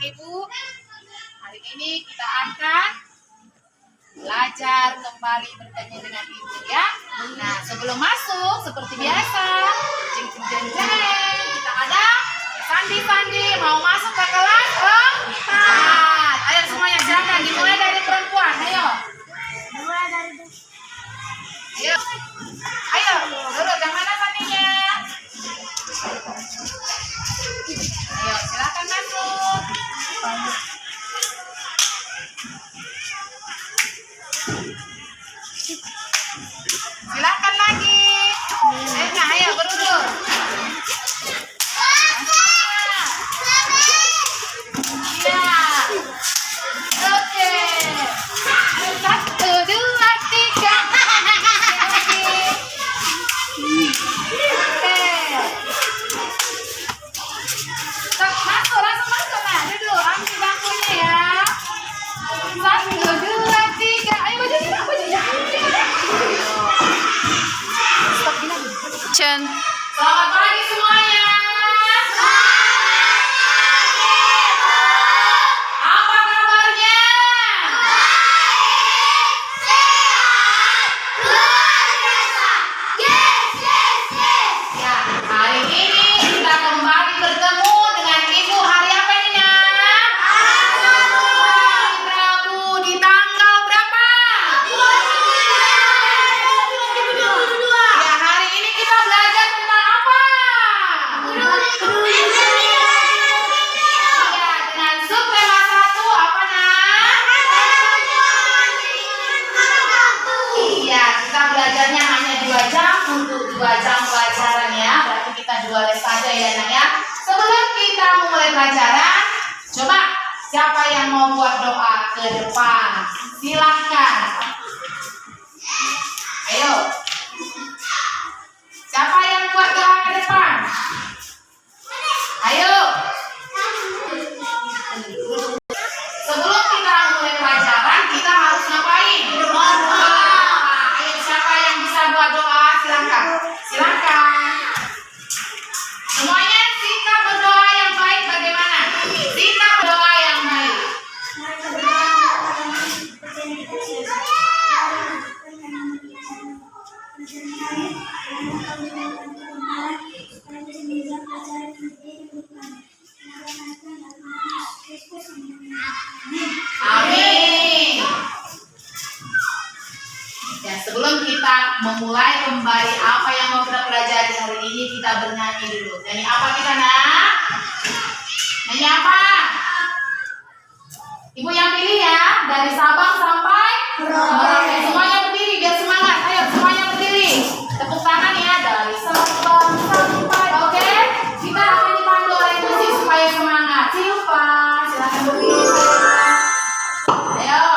Ibu, hari ini kita akan belajar kembali bertanya dengan Ibu ya. Nah, sebelum masuk seperti biasa, kita ada Sandi mau masuk ke kelas 4. Ayo semuanya silakan, dimulai dari perempuan. Ayo. Ayo, dulu yang mana Sandinya? Ayo, silakan masuk. Silakan lagi. Ayo berduduk. Ya. Oke. 1, 2, 3. Oke. Langsung masuk. Nah, duduk. Ambil bangkunya ya. 1, 2, 3. Ayo bajunya. Selamat pagi semuanya. Apa kabarnya? Ya, hari ini kita kembali bertemu dengan Ibu hari apa ini nak? Hari Rabu di tanggal berapa? Ya, hari ini kita belajar tentang apa? Ya, dengan subtema 1 apa nak? Iya, kita belajarnya hanya 2 jam untuk 2 jam pelajaran ya. Berarti kita 2 les saja ya nak ya. Sebelum kita memulai pelajaran, coba siapa yang mau buat doa ke depan? Silahkan. Ayo. Siapa yang buat doa ke depan? Ayo. Sebelum kita mulai pelajaran, kita harus ngapain? Berdoa. Ayo, siapa yang bisa buat doa? Silakan. Semuanya sikap berdoa yang baik bagaimana? Sikap berdoa yang baik. Amin. Ya, sebelum kita memulai kembali apa yang mau kita pelajari hari ini, kita bernyanyi dulu. Nyanyi apa kita nak? Nyanyi apa? Ibu yang pilih ya, dari Sabang sampai Merauke. Semuanya berdiri biar semangat. Ayo semuanya berdiri. Tepuk tangan ya, dari Sabang sampai. Oke, kita akan dipandu oleh musik supaya semangat. Silva, silakan berdiri. Ayo.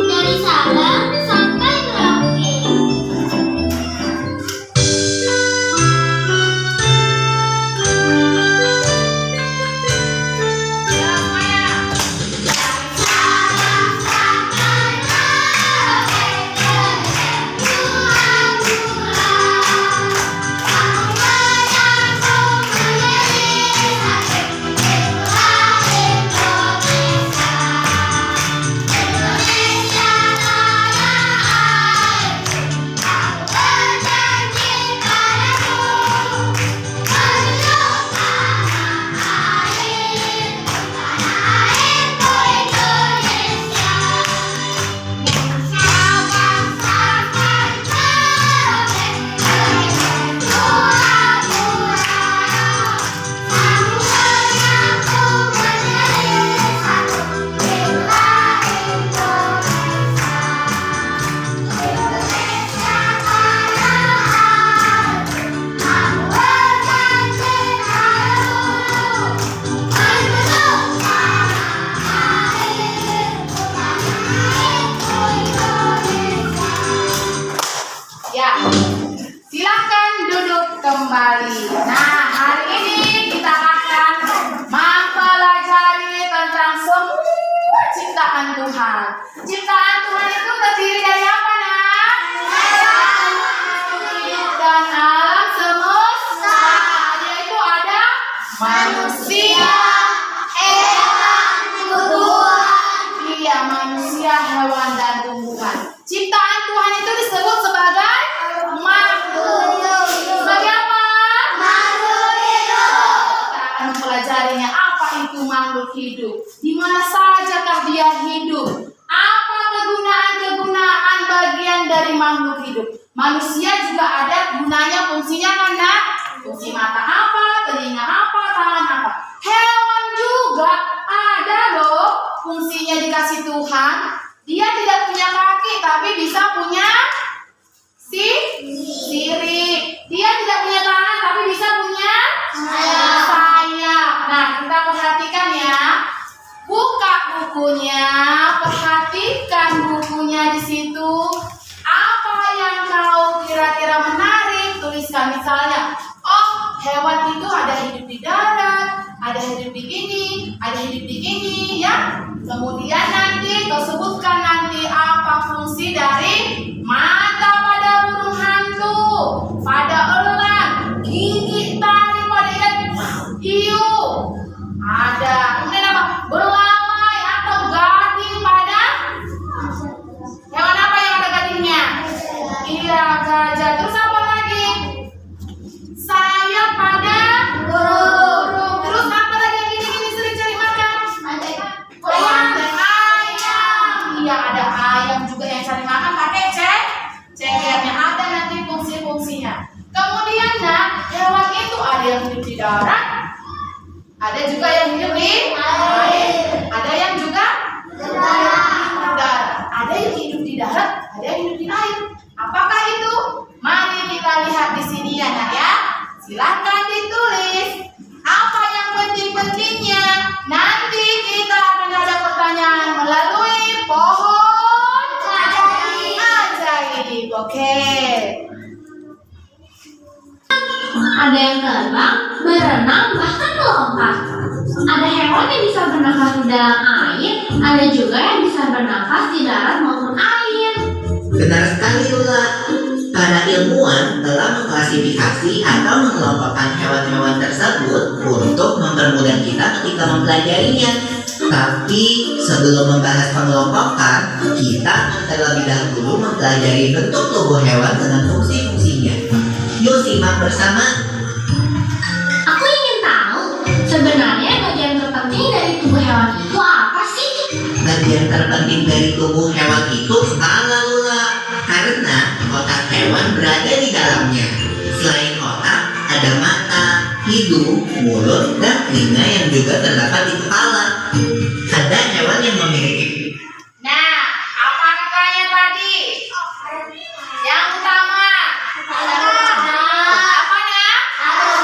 Dari Sabang sampai Merauke. Ya, silakan duduk kembali. Nah, hari ini kita akan mempelajari tentang semua ciptaan Tuhan. Ciptaan Tuhan itu terdiri dari apa nak? Dan alam semesta, yaitu hidup. Di mana sajakah dia hidup? Apa kegunaan-kegunaan bagian dari makhluk hidup? Manusia juga ada gunanya, fungsinya kan, Nak? Fungsi mata apa, telinga apa, tangan apa. Hewan juga ada loh fungsinya dikasih Tuhan. Dia tidak punya kaki tapi bisa punya sirip. Dia tidak punya tangan tapi bisa punya sayap. Nah, kita perhatikan ya. Buka bukunya, perhatikan bukunya di situ. Apa yang kau kira-kira menarik? Tuliskan misalnya, oh, hewan itu ada hidup di darat, ada hidup di ini, ada hidup di ini, ya. Kemudian nanti kau sebutkan nanti apa fungsi dari mata pada burung hantu, pada elang, gigi taring pada ikan hiu, ada. Kemudian apa? Belalai atau gading pada hewan apa yang ada gadingnya? Iya, gajah. Terus apa lagi? Sayap pada burung. Terus apa lagi yang gini-gini sering cari makan? Ayam. Iya, ada ayam juga yang cari makan pakai cekernya. Ada nanti fungsi-fungsinya. Kemudian, nah, hewan itu ada yang hidup di darat, ada juga yang hidup di air, ada yang juga darat, ada yang hidup di darat, ada yang hidup di air. Apakah itu? Mari kita lihat di sini ya, Nak ya. Silakan ditulis apa yang penting-pentingnya. Nanti kita akan ada pertanyaan melalui pohon ajaib. Oke. Ada yang terbang, berenang, bahkan melompat. Ada hewan yang bisa bernafas di dalam air, ada juga yang bisa bernafas di darat maupun air. Benar sekali, Lula. Para ilmuwan telah mengklasifikasi atau mengelompokkan hewan-hewan tersebut untuk mempermudah kita ketika mempelajarinya. Tapi sebelum membahas pengelompokan, kita terlebih dahulu mempelajari bentuk tubuh hewan dengan fungsi-fungsinya. Yuk simak bersama. Aku ingin tahu, sebenarnya bagian terpenting dari tubuh hewan itu apa sih? Bagian terpenting dari tubuh hewan itu kepala, Lula. Karena otak hewan berada di dalamnya. Selain otak, ada mata, hidung, mulut, dan telinga yang juga terdapat di kepala. Ada hewan yang memiliki. Nah, apa katanya tadi? Yang utama. Apanya?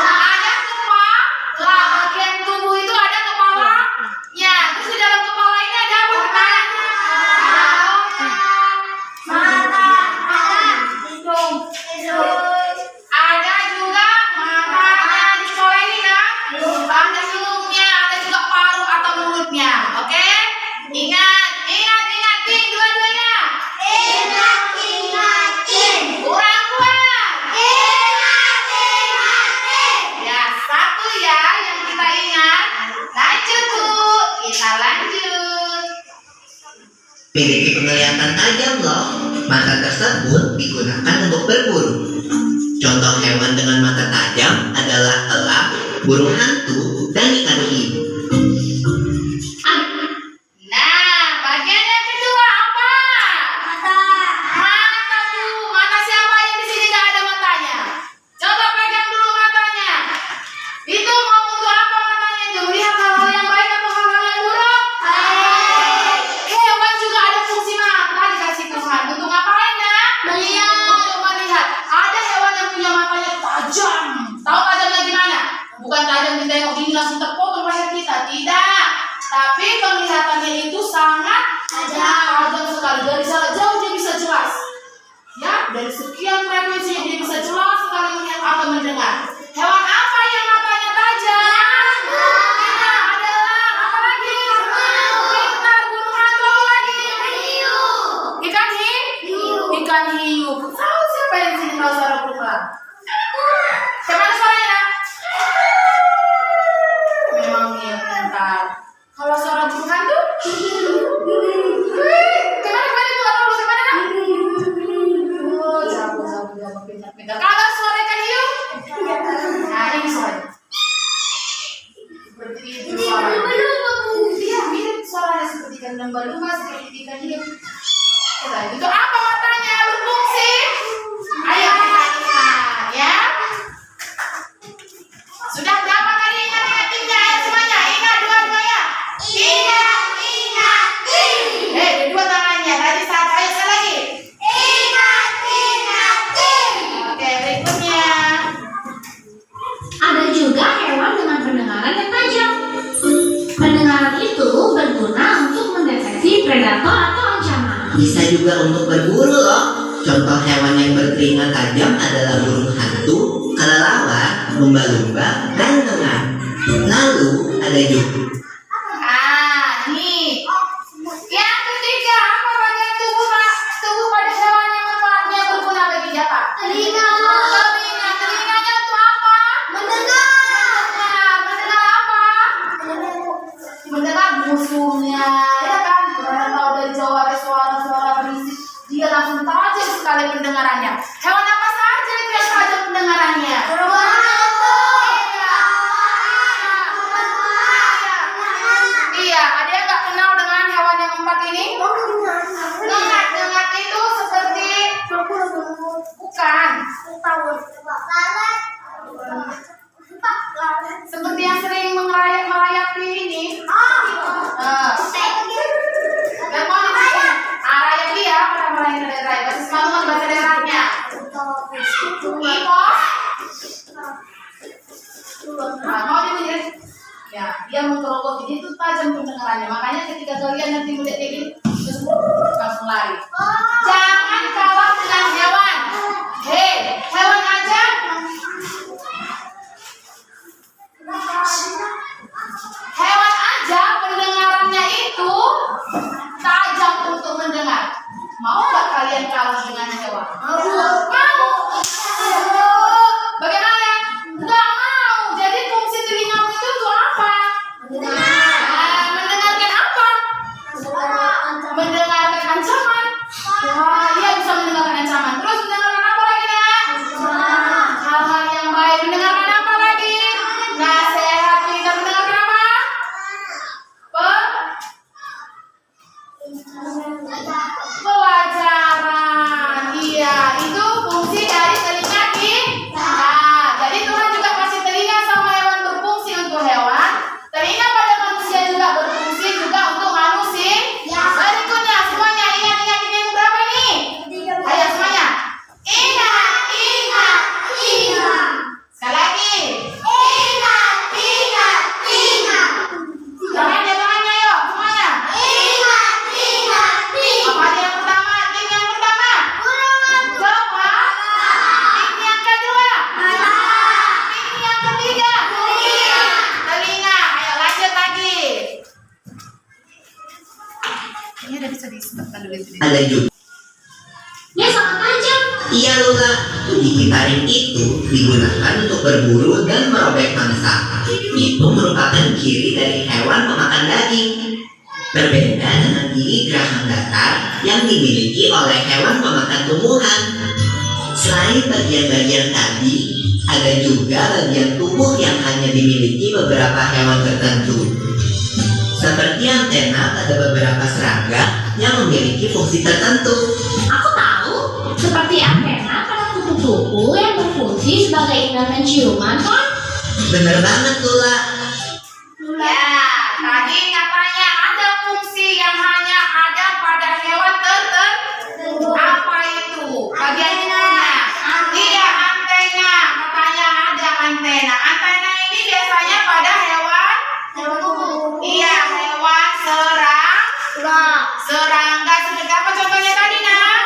Ada kepala. Bagian tubuh itu ada kepalanya. Terus di dalam kepala ini ada apa? Ada juga matanya di sekolah ini kan? Ada hidungnya, ada juga paru atau mulutnya. Oke? Ingat, ting dua-duanya. Kurang kuat. Ya, satu ya yang kita ingat. Lanjut, Bu. Kita lanjut. Memiliki penglihatan tajam loh. Mata tersebut digunakan untuk berburu. Contoh hewan dengan mata tajam adalah elang, burung hantu, dan ikan hiu. Nah, bagian yang kedua apa? Mata, Bu. Mata siapa yang di sini nggak ada matanya? Coba pegang dulu matanya. Itu mau untuk apa matanya? Itu melihat hal-hal yang baik atau hal-hal yang buruk? Hewan juga ada fungsi mata dikasih Tuhan. Untuk ngapain, Nak? Untuk melihat. Ada hewan yang punya matanya tajam. Tahu tajamnya gimana? Bukan tajam kita yang gini langsung terpotong leher kita. Tidak. Tapi penglihatannya itu sangat tajam sekali. Dari jarak jauh dia bisa jelas. Ya, dari sekian frekuensi dia bisa jelas sekali melihat atau mendengar. Hewan apa yang matanya tajam? Kita adalah apa lagi? Pintar, burung hantu, apa lagi? Ikan hiu. Ikan hiu. Tahu siapa yang di sini tahu suara burung elang? Siapa ada suaranya, Nak? Memang dia pintar. Kalau suara burung hantu? Kemana itu? Atau lu kemana, Nak? Oh, jago, pintar. Kalau suara ikan hiu? Itu apa matanya berfungsi? Ayo kita lihat ya. Sudah berapa kali ingat-ingatnya ya semuanya? Ingat dua-duanya. Ingat. Dua tangannya. Tadi satu, ayo sekali lagi. Oke, berikutnya. Ada juga hewan dengan pendengaran yang tajam. Pendengaran itu berguna untuk mendeteksi predator atau ancaman. Bisa juga untuk berburu loh. Contoh hewan yang bertelinga tajam adalah burung hantu, kelelawar, lumba-lumba, dan lengan. Lalu ada juga Nih. Yang ketiga, apa bagian tubuh pada hewan yang manfaatnya berguna bagi siapa? Telinga. Telinganya untuk apa? Mendengar. Mendengar apa? Mendengar musuhnya, ya kan? Karena tahu dari jauh ada suara-suara berisik, dia langsung tajam sekali pendengarannya. Hewan apa saja itu yang tajam pendengarannya? Iya, ada yang nggak kenal dengan hewan yang empat ini? Dengar itu seperti bukan. Seperti yang sering merayapi ini. Rayapi ya, pada merayapi raya. Bahasa Semarang bahasa daerahnya. Mau dimenjadi? Ya, dia menggerogoti, dia itu tajam pendengarannya. Makanya ketika kalian nanti melihat kayak gini, terus langsung lari. Jangan kalah dengan hewan. Hewan aja. Hewan aja pendengarannya itu tajam untuk mendengar. Mau nggak kalian kalah dengan hewan? Mau. Bagaimana? Nggak mau. Jadi fungsi telingamu itu untuk apa? Mendengarkan apa? Mendengarkan ancaman. Wah, iya bisa mendengarkan ancaman. Terus mendengarkan apa lagi ya? Hal-hal yang baik. Mendengarkan apa lagi? Nasihat. Bisa mendengarkan apa? Pelajaran. Iya, itu fungsi dari telinga kita. Jadi Tuhan juga kasih telinga sama hewan berfungsi untuk hewan. Telinga pada manusia juga berfungsi juga untuk manusia. Berikutnya semuanya ingat ini yang berapa nih? Ayo semuanya. Ingat. Sekali lagi. Tangannya ayo semuanya. Apa yang pertama? Tim yang pertama. Coba. Tim yang kedua. Tim yang ketiga. Telinga. Ayo lanjut lagi. Ini udah bisa di-stopkan dulu. ada juga. Dia sangat tajam. Iya Lula, gigi taring itu digunakan untuk berburu dan merobek mangsa. Itu merupakan ciri dari hewan pemakan daging. Berbeda dengan gigi geraham datar yang dimiliki oleh hewan pemakan tumbuhan. Selain bagian-bagian tadi, ada juga bagian tubuh yang hanya dimiliki beberapa hewan tertentu. Seperti antena pada beberapa serangga yang memiliki fungsi tertentu. Aku tahu, seperti antena pada kupu-kupu yang berfungsi sebagai indera penciuman kan? Bener banget Lula. Ya, tadi katanya ada fungsi yang hanya ada pada hewan tertentu. Apa itu? Bagian ininya. Iya, antena. Katanya ada antena. Antena ini biasanya pada hewan. Iya, hewan serangga. Seperti apa contohnya tadi, Nak?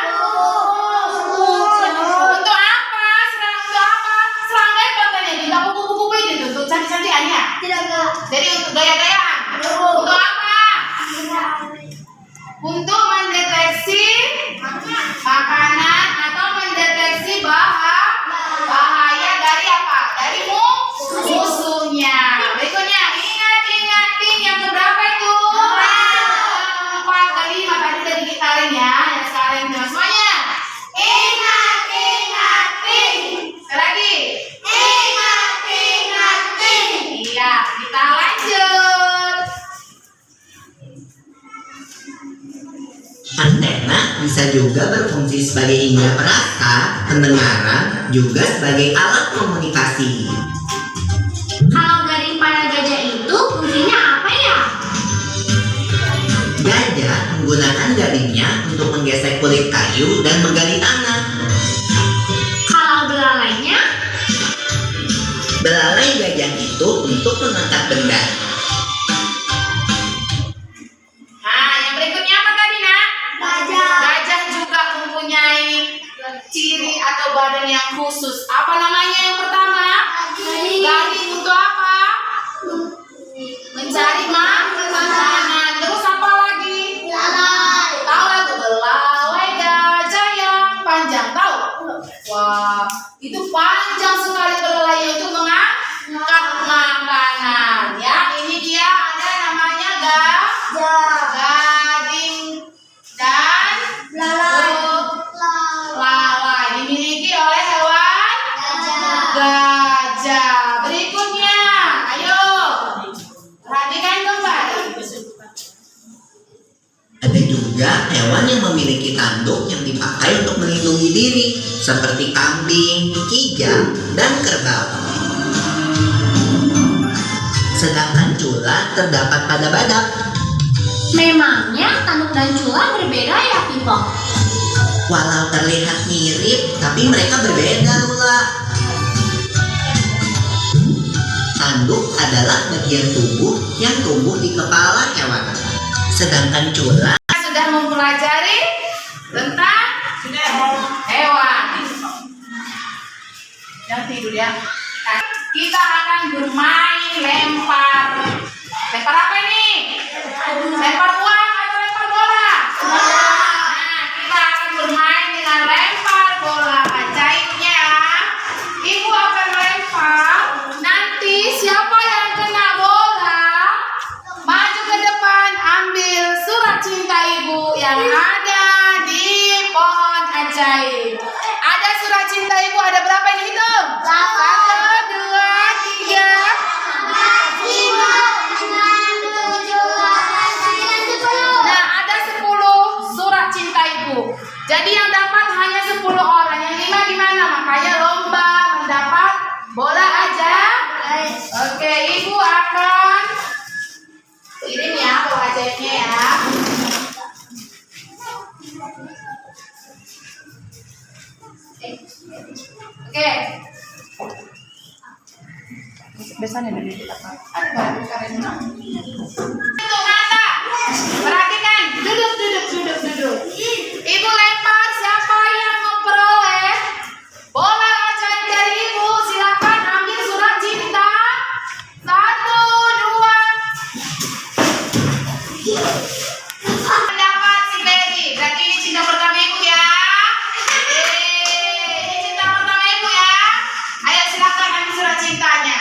Untuk apa? Untuk apa? Serangga itu katanya tidak kupu-kupu itu untuk cantik-cantikannya. Jadi untuk gaya-gayaan. bisa juga berfungsi sebagai indera perasa, pendengaran, juga sebagai alat komunikasi. Kalau garing pada gajah itu fungsinya apa ya? Gajah menggunakan garingnya untuk menggesek kulit kayu dan menggali tanah. Kalau belalainya? Belalai gajah itu untuk mengangkat benda. Nah, yang berikutnya apa tadi, Nak? Gajah. Gajah juga mempunyai ciri atau badan yang khusus. Apa namanya yang pertama? Garing untuk apa? Mencari makanan. Terus apa lagi? Tahu lagu belalai gajah yang panjang, tahu? Wah, itu panjang sekali belalainya untuk mengangkat makanan. Ya, ini dia ada namanya gading dan belalai dimiliki oleh hewan gajah. Berikutnya, ayo perhatikan kembali. Ada juga hewan yang memiliki tanduk yang dipakai untuk melindungi diri, seperti kambing, kijang, dan kerbau. Sedangkan cula terdapat pada badak. Memangnya tanduk dan cula berbeda ya, Pipo? Walau terlihat mirip, tapi mereka berbeda, Lula. Tanduk adalah bagian tubuh yang tumbuh di kepala hewan. Sedangkan cula Sudah mempelajari tentang hewan. Jangan tidur ya. Nah, kita akan bermain lempar. Lempar apa ini? Lempar uang atau lempar bola? Nah, kita akan bermain dengan lempar bola. Ajaibnya, ibu akan lempar. Nanti siapa yang kena bola, maju ke depan, ambil surat cinta ibu yang ada di pohon ajaib. Ada surat cinta ibu, ada berapa ini hitung? 1, 2, 3, 5. Nah, ada 10 surat cinta ibu. Jadi yang dapat hanya 10 orang. Yang 5 gimana? Makanya lomba mendapat bola aja. Oke, ibu akan kirim ya bola ajaibnya ya. Oke. Biasanya dari belakang. Untuk mata. Perhatikan. Duduk. Ibu lempar, siapa yang memperoleh bola ajaib dari ibu, silakan ambil surat cinta. 1, 2. Mendapat si Berry. Berarti ini cinta pertama ibu ya. Ini cinta pertama ibu ya. Ayo silakan ambil surat cintanya.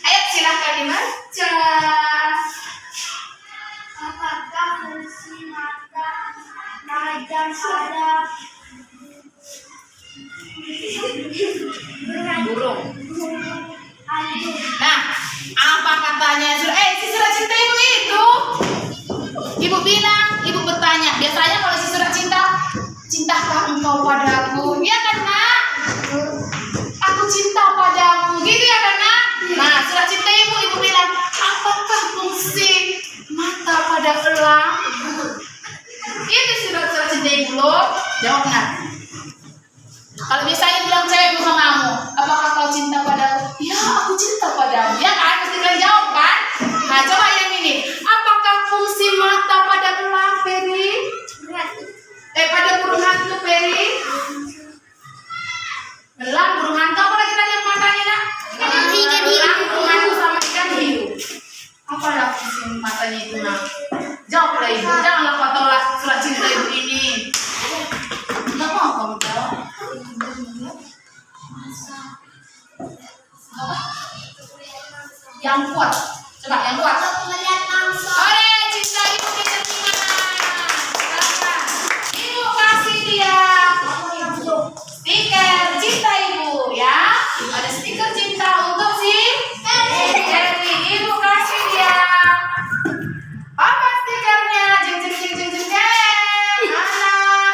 Ayo silakan dibaca. Apakah fungsi mata gajah pada Burung. Nah, apa katanya? Si surat cinta ibu itu. Ibu bilang, ibu bertanya. Biasanya kalau si surat cinta, cintakah engkau padaku? Iya kan, Nak? Aku cinta padamu. Gitu ya kan, Nak? Nah, surat cinta ibu bilang, apakah fungsi mata pada elang? Itu surat cinta ibu loh. Jawab, Nak. Kalau misalnya bilang cewek sama kamu, apakah kau cinta padaku? Ya, aku cinta padamu. Ya kan? Mesti kalian jawab kan? Nah, coba yang ini. Apakah fungsi mata pada elang, Peri? Pada burung hantu, Peri? Elang, burung hantu, apa lagi tadi yang matanya, Nak? Ikan hiu. Elang, burung hantu sama ikan hiu. Apalah fungsi matanya itu, Nak? Jawablah ibu. Janganlah kau tolak surat cinta ibu ini. Nggak mau kamu jawab. Yang kuat, coba yang kuat. Ore, cinta ibu diterima. Silakan. Ibu kasih dia stiker cinta ibu ya. Ada stiker cinta untuk si Jerry. Ibu kasih dia. Apa stikernya? Jeng jeng jeng jeng jeng jeng. Mana?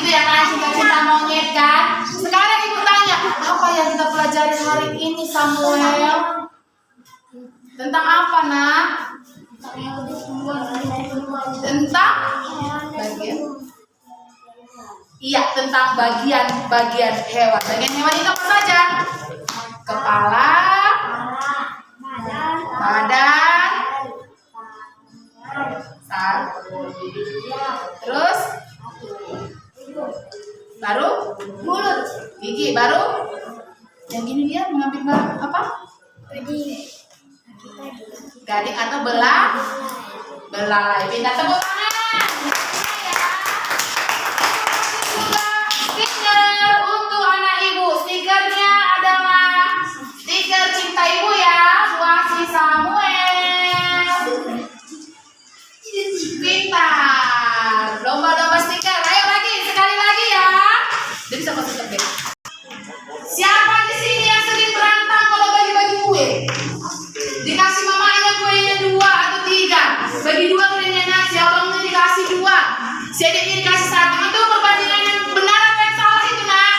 ya kan, cinta-cinta monyet kan. Sekarang ibu tanya, apa yang kita pelajari hari ini Samuel? Tentang apa nak? Tentang bagian. Iya, tentang bagian hewan. Bagian hewan itu apa saja? Kepala, badan, terus baru mulut, gigi, baru yang gini dia mengambil apa? Gading atau belalai. Pindah tepuk tangan. Stiker untuk anak ibu. Stikernya adalah stiker cinta ibu ya, buat si Samuel. Pintar. Lomba-lomba stiker. Ayo lagi, sekali lagi ya. Jadi siapa stiker deh? Siapa di sini yang sering berantem kalau bagi-bagi kue? Dikasih mamanya kuenya 2 atau 3. Bagi 2 kuenya nasi, abangnya dikasih 2. Si adiknya dikasih 1. Itu perbandingan yang benar apa yang salah itu nak?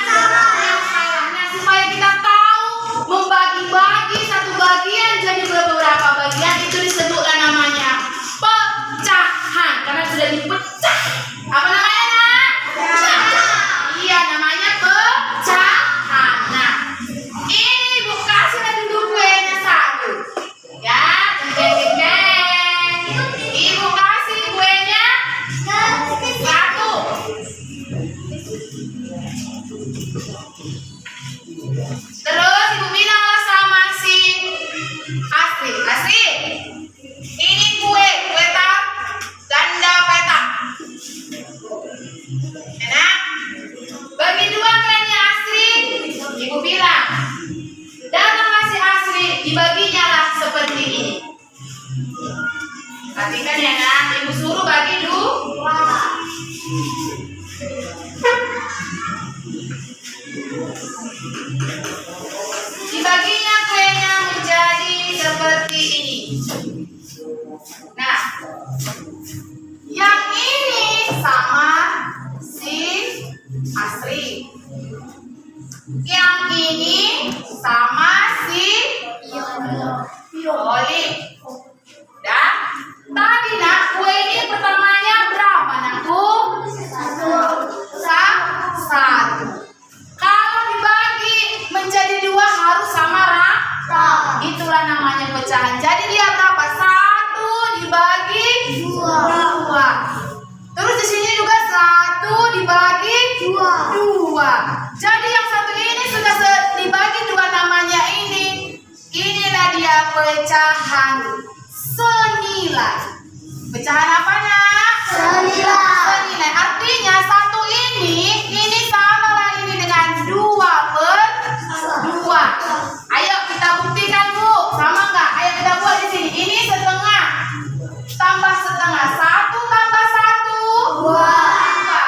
Yang salah. Nah, supaya kita tahu membagi-bagi satu bagian jadi beberapa bagian, itu disebutkan namanya pecahan. Karena sudah dipecah. Apa namanya nak? Iya, namanya pecahan. Nah, ini ibu kasih nanti dulu kuenya 1. Ya, geng. Ibu kasih kuenya 1. Terus ibu bilang sama si Asri, ini kue tart ganda petak. Enak? Bagi 2 kuenya Asri, ibu bilang. Datanglah si Asri, dibaginya lah seperti ini. Perhatikan ya nak, ibu suruh bagi 2. Dibaginya kuenya menjadi seperti ini. Nah, yang ini sama si Asri. Yang ini sama si Oli. Dan tadi nak kue ini pertamanya berapa nakku? 1. Kalau dibagi menjadi 2 harus sama rata. Itulah namanya pecahan. Jadi dia berapa? 1 dibagi 2. Terus di sini juga 1 dibagi 2. Jadi yang satu ini sudah dibagi 2 namanya ini. Inilah dia pecahan senilai. Pecahan apa nak? Senilai. Artinya 1 ini sama lah ini dengan 2/2. Ayo kita buktikan bu, sama nggak? Ayo kita buat di sini. Ini setengah tambah setengah. 1 tambah 1 2.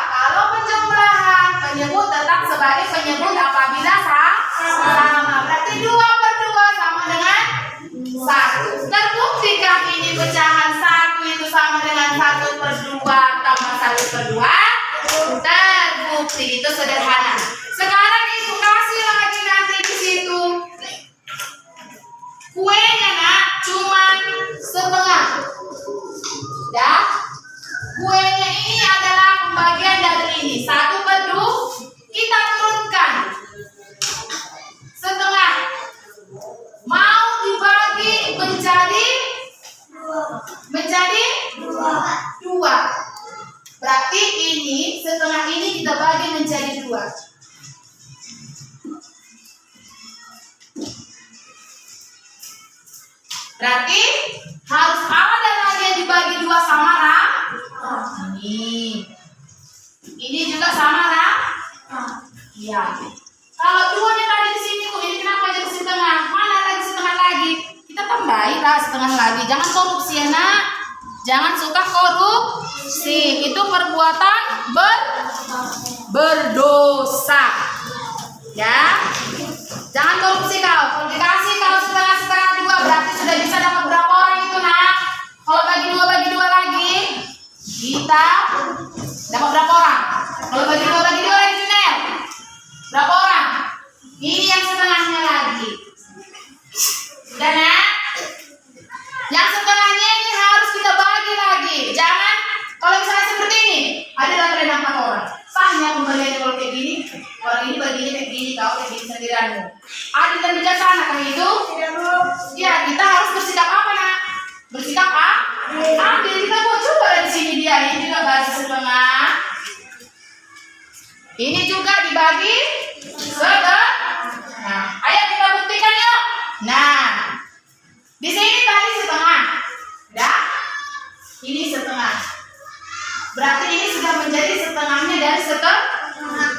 Kalau penjumlahan penyebut tetap sebagai penyebut apabila sama. Berarti 2/2 sama dengan 1. Terbuktikah ini pecahan 1 itu sama dengan 1/2 tambah 1/2? Terbukti. Itu sederhana. Sekarang ibu kasih lagi nanti di situ kuenya nak cuman setengah. Dah. Kuenya ini adalah pembagian dari ini 1/2. Kita turunkan setengah. Mau dibagi menjadi 2. Berarti ini setengah ini kita bagi menjadi 2. Berarti harus ada lagi yang dibagi 2 sama ini juga sama iya. Kalau 2 tadi di sini bu, ini kenapa jadi setengah? Mana lagi setengah lagi? Kita tambahin lah setengah lagi. Jangan korupsi ya nak. Jangan suka korupsi. Itu perbuatan berdosa. Ya. Jangan korupsi kau. Kalau dikasih kalau setengah 2 berarti sudah bisa dapat berapa orang itu nak? Kalau bagi 2 lagi kita dapat berapa orang? Kalau bagi 2 giliranmu. Adil dan bijaksana kan itu? Ya, kita harus bersikap apa nak? Bersikap adil. Kita mau coba di sini dia ini juga garis setengah. Ini juga dibagi setengah. Nah, ayo kita buktikan yuk. Nah, di sini tadi setengah. Dah? Ini setengah. Berarti ini sudah menjadi setengahnya dari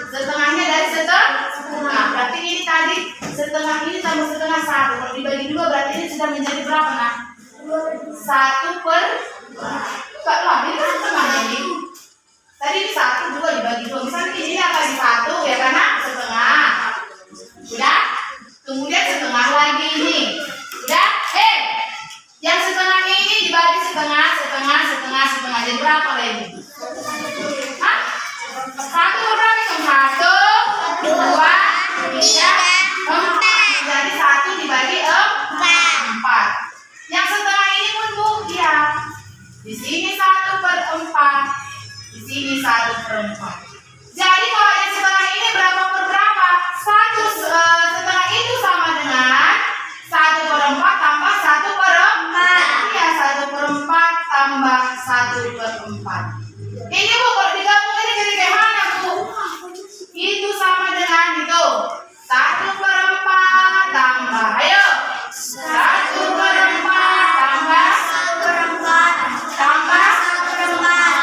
setengahnya dari setengah. Nah, berarti ini tadi setengah ini tambah setengah satu. Kalau dibagi dua berarti ini sudah menjadi berapa nak? 1 per. Enggak lah, ini kan setengahnya ini. Tadi ini 1, 2 dibagi 2. Misalnya ini akan di 1 ya karena setengah. Udah? Kemudian setengah lagi ini. Udah? Yang setengah ini dibagi setengah. Jadi berapa lagi? Hah? 1 berapa itu? 1, 2, 3, 4. Jadi 1 dibagi 4. Yang setengah ini pun Bu, ya. Di sini 1 per 4. Di sini 1 per 4. Jadi kalau yang setengah ini berapa per berapa? Setengah itu sama dengan 1 per 4 tambah 1 per 4. Iya, 1 per 4 tambah 1 per 4. Ini Bu, kalau digabung ini jadi kayak mana Bu? Itu sama dengan itu 1 per 4 tambah, ayo 1 per 4 tambah 4.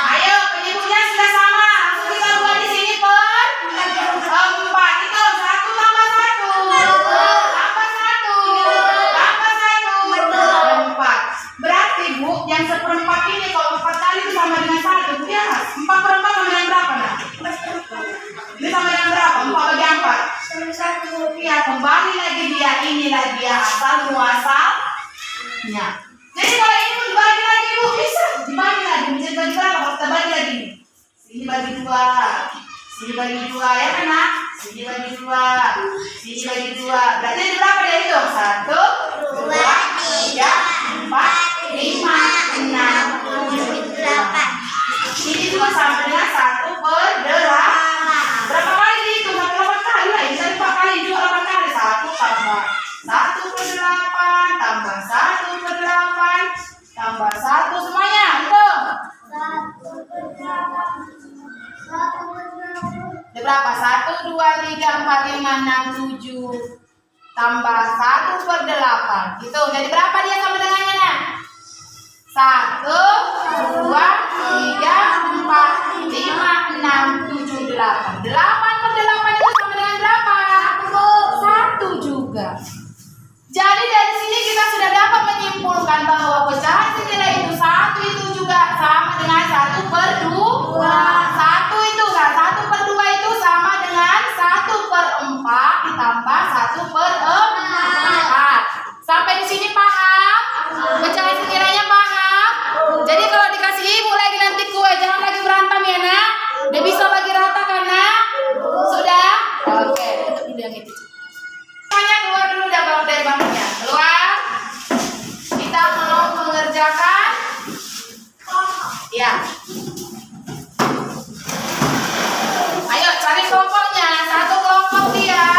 Ayo, penyebutnya sudah sama. Langsung kita buat di sini per 4. Itu 1 tambah 1 tambah 1 tambah 1 4. Berarti Bu, yang seperempat ini kalau 4 kali itu sama dengan 1. Ya, 4 per 4 sama dengan berapa nak? Ini sama dengan berapa? 4 bagi 4. Ya, kembali lagi dia, inilah dia asal muasalnya. Jadi kalau ini pun dibagi lagi Bu, bisa dibagi lagi. Bisa dibagi berapa? Kalau kita bagi lagi. Sini bagi 2. Sini bagi 2 ya kan nak? Sini bagi 2. Sini bagi 2. Berarti ini berapa dia itu? 1, 2, 3, 4, 5, 6, 7, 8. Ini juga sama dengan 1 per 8. Berapa kali dihitung? 8 kali lah. Bisa 4 kali juga 8 kali. 1 tambah 1 per 8 tambah 1 per 8 tambah 1 semuanya. Hitung. Ada berapa? 1, 2, 3, 4, 5, 6, 7 tambah 1 per 8. Gitu. Jadi berapa dia sama dengannya nak? 1, 2, 3, 4, 5, 6, 7, 8. 8 per 8 itu sama dengan berapa? 1 juga. Jadi dari sini kita sudah dapat menyimpulkan bahwa pecahan senilai itu 1 itu juga sama dengan 1 per 2. 1 itu kan 1 per 2 itu sama dengan 1 per 4 ditambah 1 per 4. Sampai di sini paham? Pecahan senilainya paham? Jadi kalau dikasih ibu lagi nanti kue jangan lagi berantem ya nak. Udah bisa bagi rata kan nak? Sudah? Oke, tutup dulu yang itu. Semuanya keluar dulu dari bangkunya. Keluar. Kita mau mengerjakan. Ya. Ayo cari kelompoknya. 1 kelompok dia.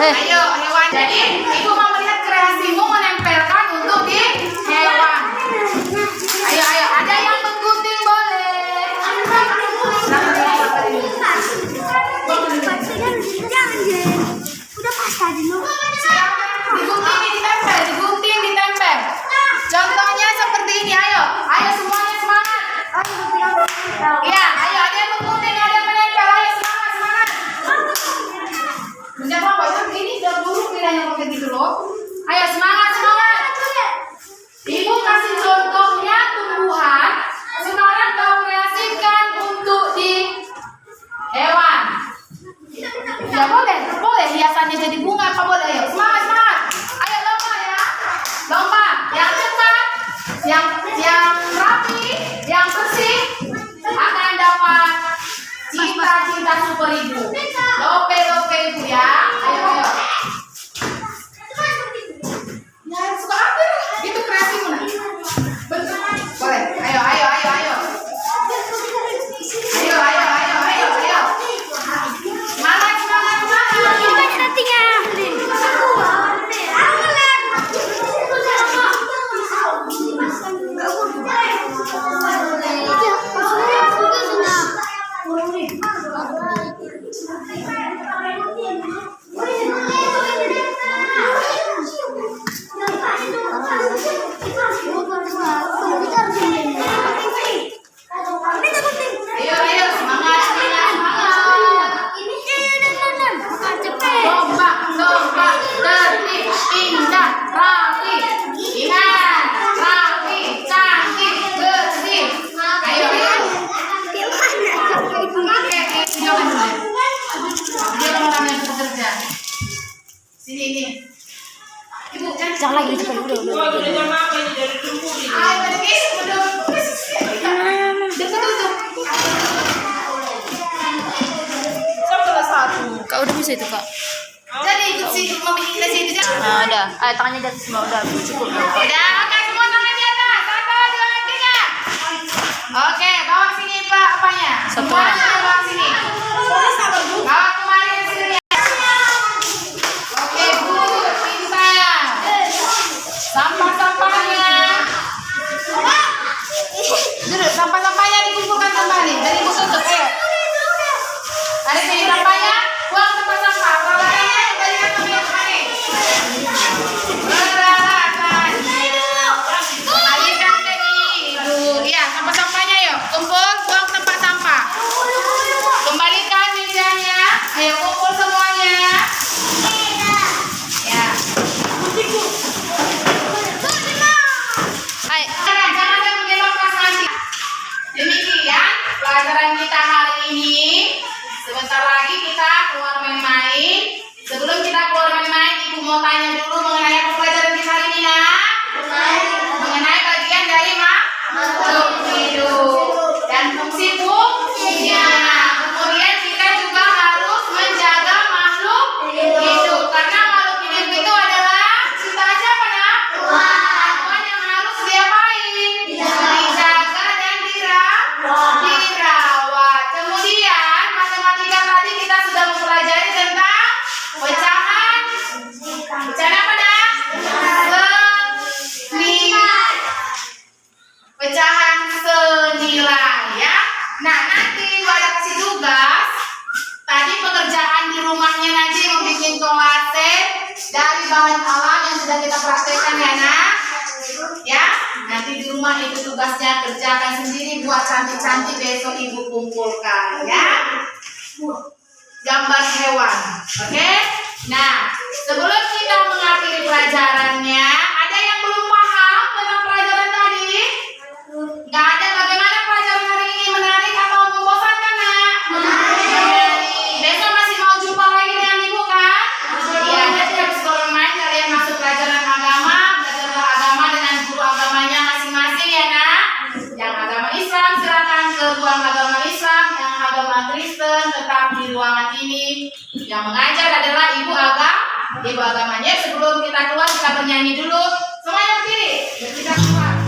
Ayo hewan. Jadi ibu mau melihat kreasimu menempelkan untuk di hewan. Ayo ayo. Ada yang menggunting boleh. Udah pas tadi lu. Digunting, ditempel. Contohnya seperti ini, ayo. Ayo semuanya semangat. Iya, ayo ada yang menggunting, ada yang menempel. Ayo semangat. Menjawab apa? Ini udah buruk nilainya pakai gitu loh. Ayo semangat. Ibu kasih contohnya tumbuhan. Sekarang kau kreasikan untuk di hewan. Ya boleh hiasannya jadi bunga apa boleh? Ayo semangat. Ayo lomba ya. Lomba yang cepat, yang rapi, yang bersih akan dapat cinta super ibu. Lope ibu ya. Ayo. Ya suka apa? Itu kreasimu nah. Bentuk. Boleh. Ayo. Semangat. Ayo, semangat. Lomba, tertib, indah, rapi. Ingat, rapi, cantik, bersih. Ayo. Dia orang yang bekerja. Sini. Ibu, Jangan lagi cepat udah. Ayo, belum. Kak udah bisa itu kak. Jadi ikut sih memilih sini. Nah, udah. Ayo tangannya di atas semua udah cukup. Udah, oke semua tangan di atas. 1, 2, 3. Oke, bawa sini Pak apanya? Satu Semuanya orang. bawa sini. Bawa kemari ke sini. Oke, Bu, pintar. Sampah-sampahnya. Duduk, sampah-sampahnya dikumpulkan kembali. Dari Bu tutup, ayo. Ada sini sampahnya. Buang tempat sampah. Bawaannya kembalikan ke yang kemari. Beralakan. Alihkan ke ibu. Iya, sampah-sampahnya yuk. Kumpul, buang tempat sampah. Kembalikan mejanya. Ayo kumpul semuanya. Ya. Ayo. Jangan menggelap pas nanti. Demikian pelajaran kita hari ini. Sebentar lagi kita keluar main-main. Sebelum kita keluar main-main, Ibu mau tanya dulu mengenai apa pelajaran kita hari ini, nak? Mengenai bagian dari makhluk hidup dan fungsi fungsinya. Kemudian kita juga harus menjaga makhluk hidup karena makhluk hidup itu adalah ciptaan siapa, nak? Tuhan yang harus diapain? Dijaga dan dirawat. Kemudian matematika tadi kita sudah mempelajari tentang pecahan. Pecahan apa, nak? Pecahan senilai ya. Nah, nanti Ibu ada kasih tugas. Tadi pekerjaan di rumahnya nanti membuat kolase dari bahan alam yang sudah kita praktekkan ya, nak. Ya, nanti di rumah itu tugasnya kerjakan sendiri, buat cantik-cantik, besok Ibu kumpulkan ya. Gambar hewan. Oke? Nah, sebelum kita mengakhiri pelajarannya, ada yang belum paham tentang pelajaran tadi? Nggak ada. Bagaimana pelajaran hari ini? Menarik atau membosankan, nak? Menarik. Besok masih mau jumpa lagi dengan Ibu kan? Iya, nanti habis kalau main kalian masuk pelajaran agama, belajar agama dengan guru agamanya masing-masing ya, nak. Yang agama Islam silakan ke ruang agama Islam, yang agama Kristen tetap di ruangan ini. Yang mengajar adalah ibu agamanya. Sebelum kita keluar kita bernyanyi dulu. Semuanya berdiri. Kita keluar.